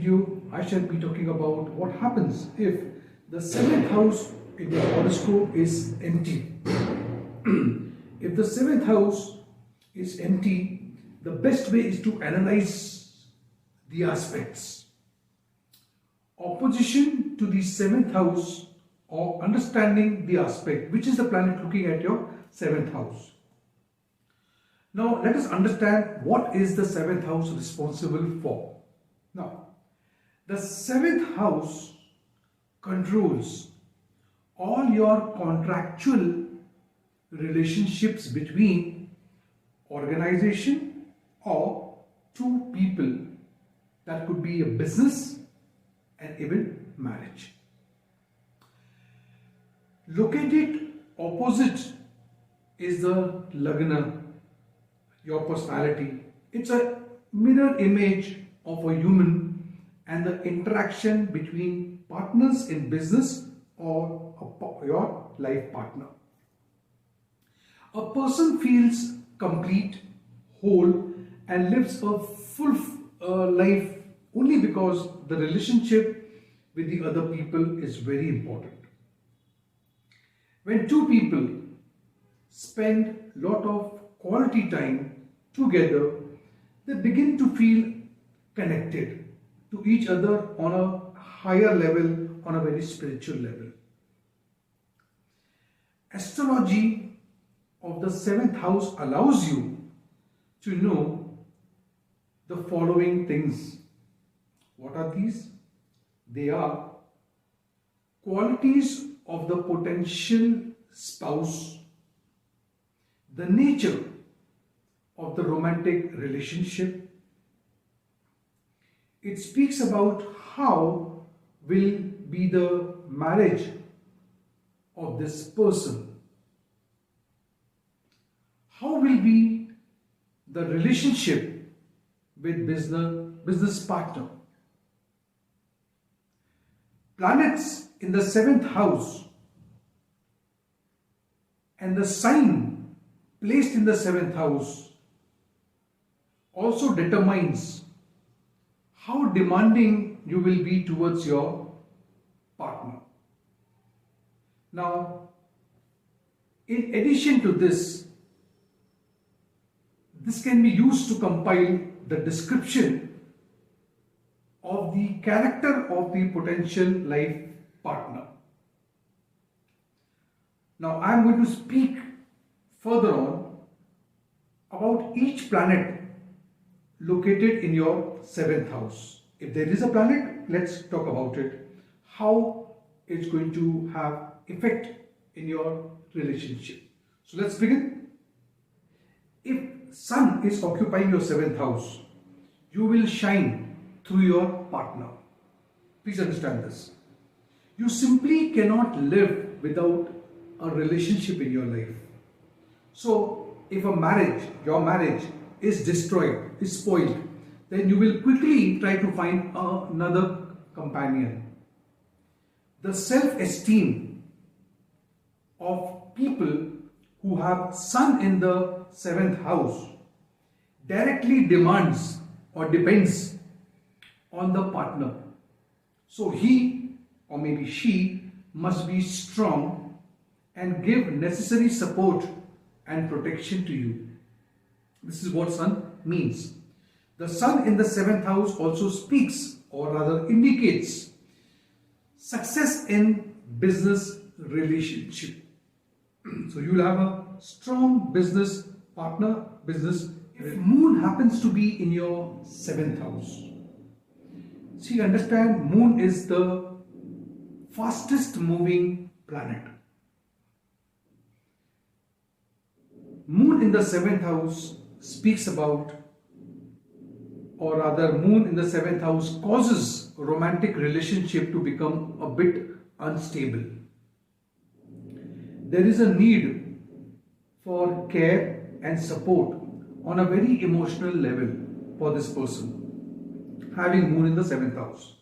video, I shall be talking about what happens if the 7th house in your horoscope is empty. If the 7th house is empty, the best way is to analyze the aspects. Opposition to the 7th house or understanding the aspect, which is the planet looking at your 7th house. Now let us understand what is the 7th house responsible for. Now, the 7th house controls all your contractual relationships between organization or two people. That could be a business and even marriage. Located opposite is the Lagna, your personality. It's a mirror image of a human and the interaction between partners in business or your life partner. A person feels complete, whole, and lives a full life only because the relationship with the other people is very important. When two people spend a lot of quality time together, they begin to feel connected to each other on a higher level, on a very spiritual level. Astrology of the 7th house allows you to know the following things. What are these? They are qualities of the potential spouse, the nature of the romantic relationship. It speaks about how will be the marriage of this person. How will be the relationship with business partner. Planets in the 7th house and the sign placed in the 7th house also determines how demanding you will be towards your partner. Now, in addition to this can be used to compile the description of the character of the potential life partner. Now, I am going to speak further on about each planet located in your 7th house. If there is a planet, let's talk about it. How it's going to have effect in your relationship. So let's begin. If Sun is occupying your 7th house, you will shine through your partner. Please understand this. You simply cannot live without a relationship in your life. So if your marriage is destroyed, is spoiled, then you will quickly try to find another companion. The self-esteem of people who have Sun in the 7th house directly demands or depends on the partner. So he or maybe she must be strong and give necessary support and protection to you. This is what Sun means. The Sun in the 7th house also speaks or rather indicates success in business relationship. So you will have a strong business partner, If Moon happens to be in your 7th house, see, understand, Moon is the fastest moving planet. Moon in the 7th house speaks about, or rather Moon in the 7th house causes romantic relationship to become a bit unstable. There is a need for care and support on a very emotional level for this person having Moon in the 7th house.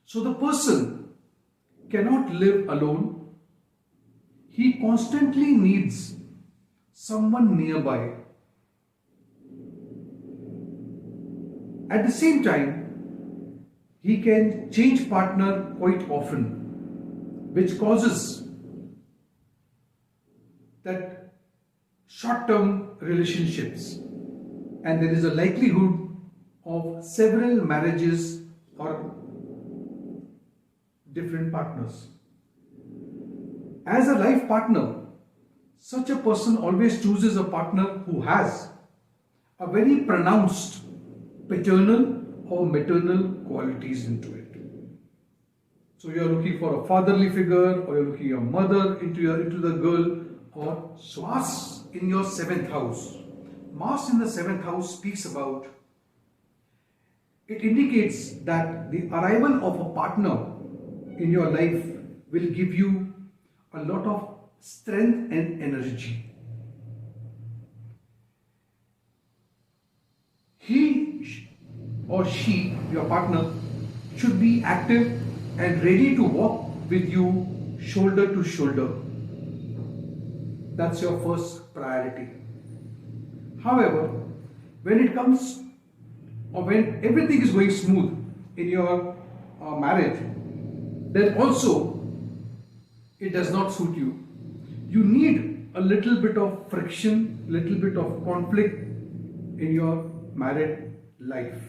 So the person cannot live alone. He constantly needs someone nearby. At the same time, he can change partner quite often, which causes that short-term relationships, and there is a likelihood of several marriages or different partners. As a life partner, such a person always chooses a partner who has a very pronounced paternal or maternal qualities into it. So you are looking for a fatherly figure, or you are looking at a mother into the girl, or Mars in your 7th house. Mars in the 7th house speaks about, it indicates that the arrival of a partner in your life will give you a lot of strength and energy. He or she, your partner, should be active and ready to walk with you shoulder to shoulder. That's your first priority. However, when it comes, or when everything is going smooth in your marriage, then also it does not suit you. You need a little bit of friction, little bit of conflict in your married life.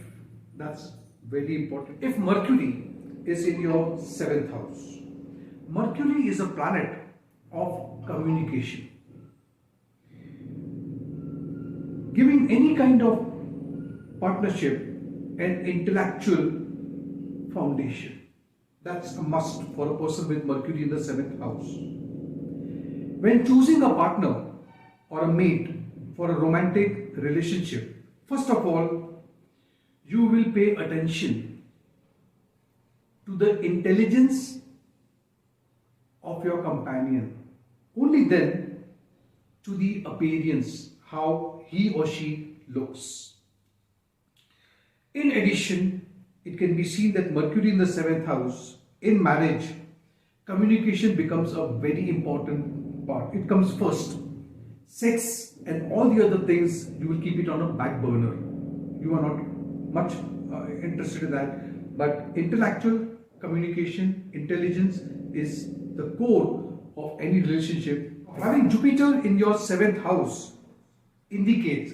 That's very important. If Mercury is in your 7th house, Mercury is a planet of communication, giving any kind of partnership an intellectual foundation. That's a must for a person with Mercury in the 7th house. When choosing a partner or a mate for a romantic relationship, first of all, you will pay attention to the intelligence of your companion. Only then to the appearance, how he or she looks. In addition, it can be seen that Mercury in the 7th house, in marriage, communication becomes a very important part. It comes first. Sex and all the other things, you will keep it on a back burner. You are not much interested in that. But intellectual communication, intelligence is the core of any relationship. Having Jupiter in your 7th house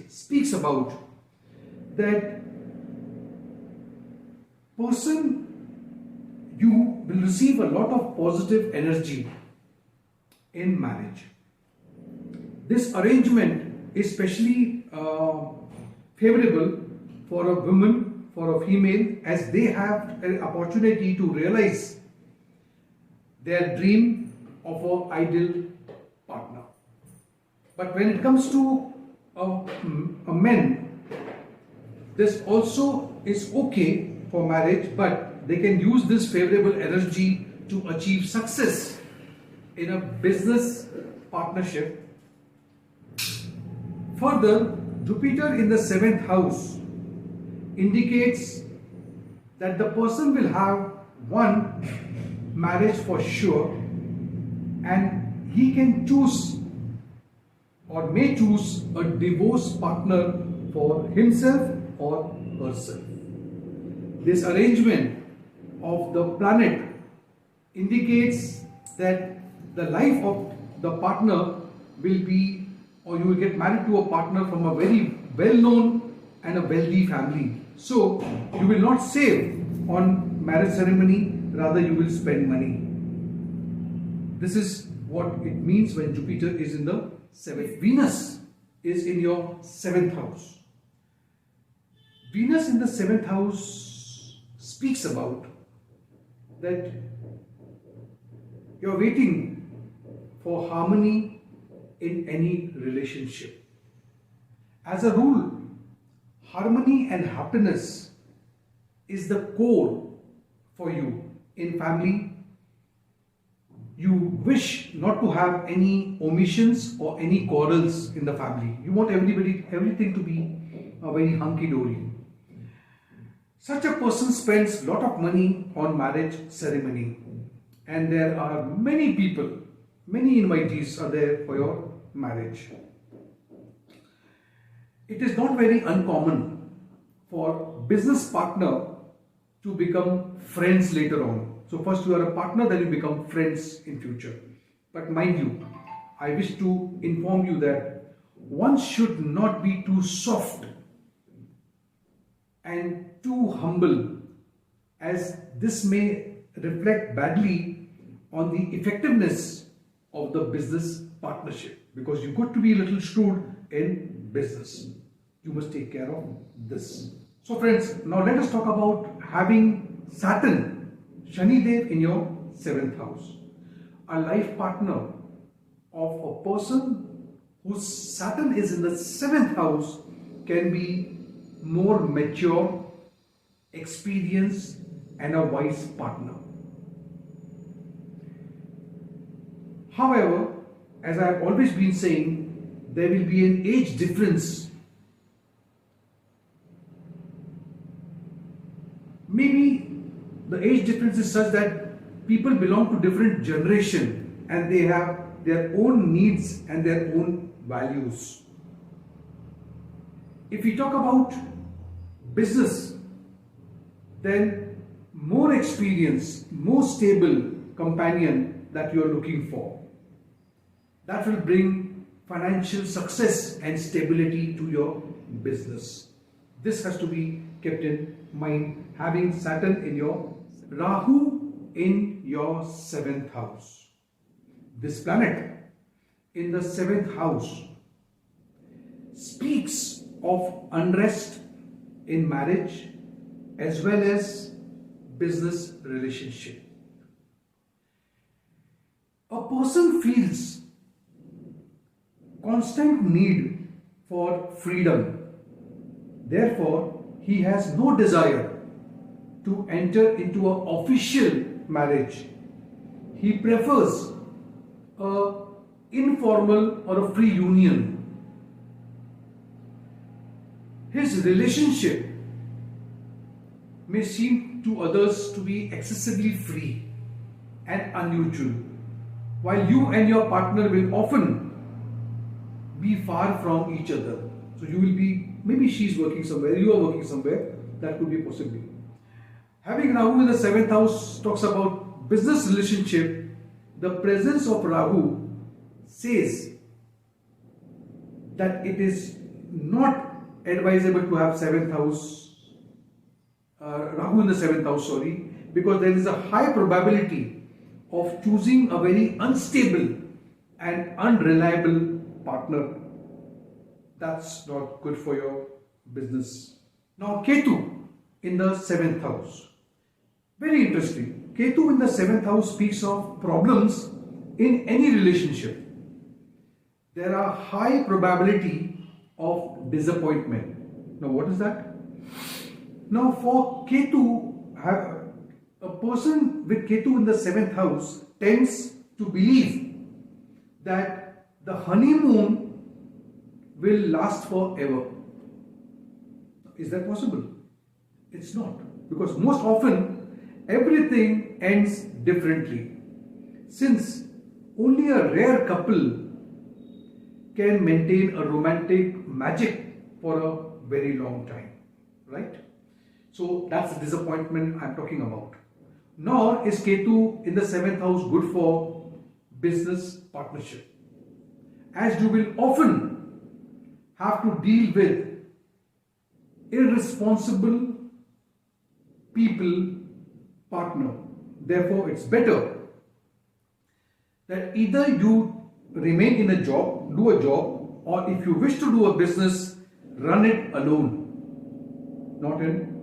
speaks about that person, you will receive a lot of positive energy in marriage. This arrangement is especially favorable for a woman, for a female, as they have an opportunity to realize their dream of an ideal partner. But when it comes to a man, this also is okay for marriage, but they can use this favorable energy to achieve success in a business partnership. Further, Jupiter in the 7th house indicates that the person will have one marriage for sure, and he can choose or may choose a divorce partner for himself or herself. This arrangement of the planet indicates that the life of the partner will be, or you will get married to a partner from a very well-known and a wealthy family. So you will not save on marriage ceremony, rather you will spend money. This is what it means when Jupiter is in the 7th. Venus is in your 7th house. Venus in the 7th house speaks about that you're waiting for harmony in any relationship. As a rule, harmony and happiness is the core for you in family. You wish not to have any omissions or any quarrels in the family. You want everything to be very hunky-dory. Such a person spends a lot of money on marriage ceremony, and there are many people, many invitees are there for your marriage. It is not very uncommon for business partner to become friends later on. So first you are a partner, then you become friends in future. But mind you, I wish to inform you that one should not be too soft and too humble, as this may reflect badly on the effectiveness of the business partnership, because you got to be a little shrewd in business. You must take care of this. So friends, now let us talk about having Saturn, Shani Dev, in your 7th house. A life partner of a person whose Saturn is in the 7th house can be more mature, experienced, and a wise partner. However, as I have always been saying, there will be an age difference. Maybe the age difference is such that people belong to different generation and they have their own needs and their own values. If we talk about business, then more experienced, more stable companion that you are looking for. That will bring financial success and stability to your business. This has to be kept in mind, having Saturn in your Rahu in your 7th house. This planet in the 7th house speaks of unrest in marriage as well as business relationship. A person feels constant need for freedom. Therefore, he has no desire to enter into an official marriage. He prefers an informal or a free union. His relationship may seem to others to be excessively free and unusual, while you and your partner will often be far from each other. So you will be, maybe she's working somewhere, you are working somewhere, that could be possible. Having Rahu in the 7th house talks about business relationship. The presence of Rahu says that it is not advisable to have 7th house, Rahu in the 7th house, because there is a high probability of choosing a very unstable and unreliable partner. That's not good for your business. Now Ketu in the 7th house. Very interesting. Ketu in the 7th house speaks of problems in any relationship. There are high probability of disappointment. Now what is that? Now for Ketu, a person with Ketu in the 7th house tends to believe that the honeymoon will last forever. Is that possible? It's not, because most often everything ends differently. Since only a rare couple can maintain a romantic magic for a very long time, right? So that's the disappointment I'm talking about. Nor is Ketu in the 7th house good for business partnership, as you will often have to deal with irresponsible people partner. Therefore, it's better that either you remain in a job, do a job, or if you wish to do a business, run it alone, not in